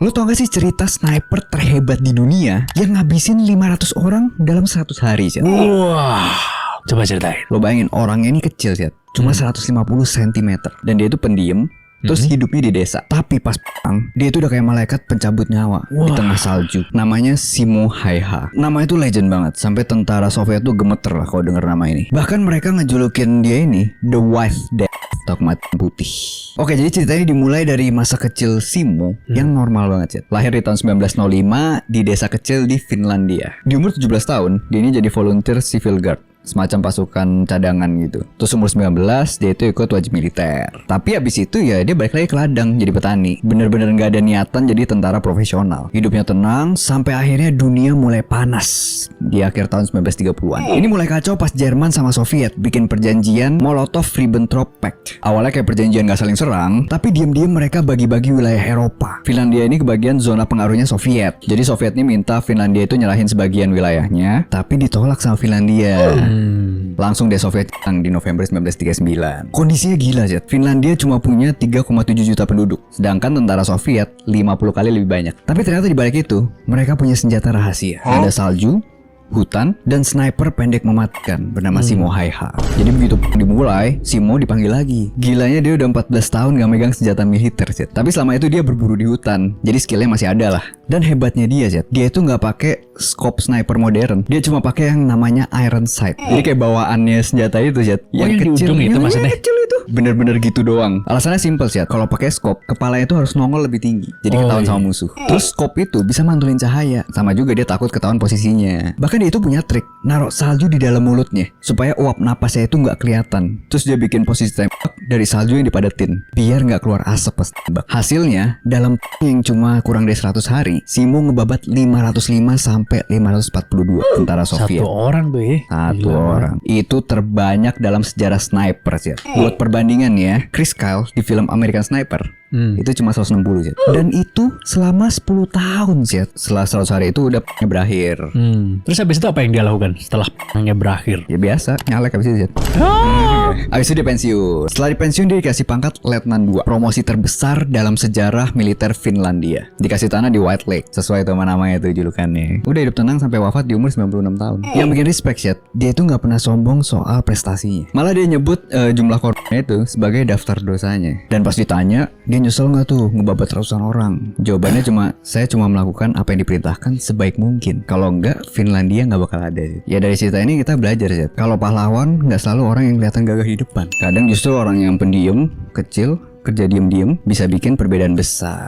Lu tau gak sih cerita sniper terhebat di dunia yang ngabisin 500 orang dalam 100 hari, Chat? Wah, coba ceritain. Lo bayangin orangnya ini kecil, Chat, cuma 150 cm, dan dia itu pendiam. Terus hidupnya di desa. Tapi pas perang, dia itu udah kayak malaikat pencabut nyawa di tengah salju. Namanya Simo Häyhä. Nama itu legend banget. Sampai tentara Soviet tuh gemeter lah kalau denger nama ini. Bahkan mereka ngejulukin dia ini The White Death, atau kematian putih. Oke, jadi ceritanya dimulai dari masa kecil Simo yang normal banget, Chat. Lahir di tahun 1905 di desa kecil di Finlandia. Di umur 17 tahun, dia ini jadi volunteer civil guard, semacam pasukan cadangan gitu. Terus umur 19 dia itu ikut wajib militer. Tapi abis itu ya dia balik lagi ke ladang jadi petani. Bener-bener gak ada niatan jadi tentara profesional. Hidupnya tenang sampai akhirnya dunia mulai panas di akhir tahun 1930-an. Ini mulai kacau pas Jerman sama Soviet bikin perjanjian Molotov-Ribbentrop Pact. Awalnya kayak perjanjian gak saling serang, tapi diam-diam mereka bagi-bagi wilayah Eropa. Finlandia ini kebagian zona pengaruhnya Soviet. Jadi Soviet ini minta Finlandia itu nyerahin sebagian wilayahnya, tapi ditolak sama Finlandia. Langsung deh Soviet hilang di November 1939. Kondisinya gila, Jet. Finlandia cuma punya 3,7 juta penduduk, sedangkan tentara Soviet 50 kali lebih banyak. Tapi ternyata di balik itu mereka punya senjata rahasia. Ada salju, hutan, dan sniper pendek mematikan bernama Simo Häyhä. Jadi begitu dimulai, Simo dipanggil lagi. Gilanya dia udah 14 tahun gak megang senjata militer, Jet. Tapi selama itu dia berburu di hutan, jadi skillnya masih ada lah. Dan hebatnya dia, Jet, dia itu gak pakai scope sniper modern. Dia cuma pakai yang namanya iron sight. Jadi kayak bawaannya senjata itu, Jet. Yang kecil itu maksudnya? Kecil itu. Bener-bener gitu doang. Alasannya simple, Jet. Kalau pakai scope, kepalanya itu harus nongol lebih tinggi. Jadi ketahuan sama musuh. Terus scope itu bisa mantulin cahaya. Sama juga dia takut ketahuan posisinya. Bahkan dia itu punya trik naruh salju di dalam mulutnya supaya uap napasnya itu nggak kelihatan. Terus dia bikin posisi tembak dari salju yang dipadetin biar nggak keluar asap pas tembak. Hasilnya dalam yang cuma kurang dari 100 hari, Simo ngebabat 505 sampai 542 tentara Soviet. Satu orang tuh ya. Satu orang. Itu terbanyak dalam sejarah sniper, Chat. Buat perbandingan ya, Chris Kyle di film American Sniper itu cuma 160, Chat. Dan itu selama 10 tahun, Chat. Setelah 100 hari itu udah berakhir. Terus habis itu apa yang dia lakukan setelah perangnya berakhir? Ya biasa, nyalek habis itu, Chat. Habis itu dia pensiun. Setelah dipensiun dia dikasih pangkat Letnan 2, promosi terbesar dalam sejarah militer Finlandia. Dikasih tanah di White Lake, sesuai sama namanya itu julukannya. Udah hidup tenang sampai wafat di umur 96 tahun. Yang bikin respect, Chat, dia itu gak pernah sombong soal prestasinya. Malah dia nyebut jumlah korbannya itu sebagai daftar dosanya. Dan pas ditanya, dia nyesel gak tuh ngebabat ratusan orang? Jawabannya saya cuma melakukan apa yang diperintahkan sebaik mungkin. Kalau enggak, Finlandia gak bakal ada. Ya dari cerita ini kita belajar, Chat. Kalau pahlawan gak selalu orang yang kelihatan gagah di depan. Kadang justru orang yang pendiam, kecil, kerja diem-diem bisa bikin perbedaan besar.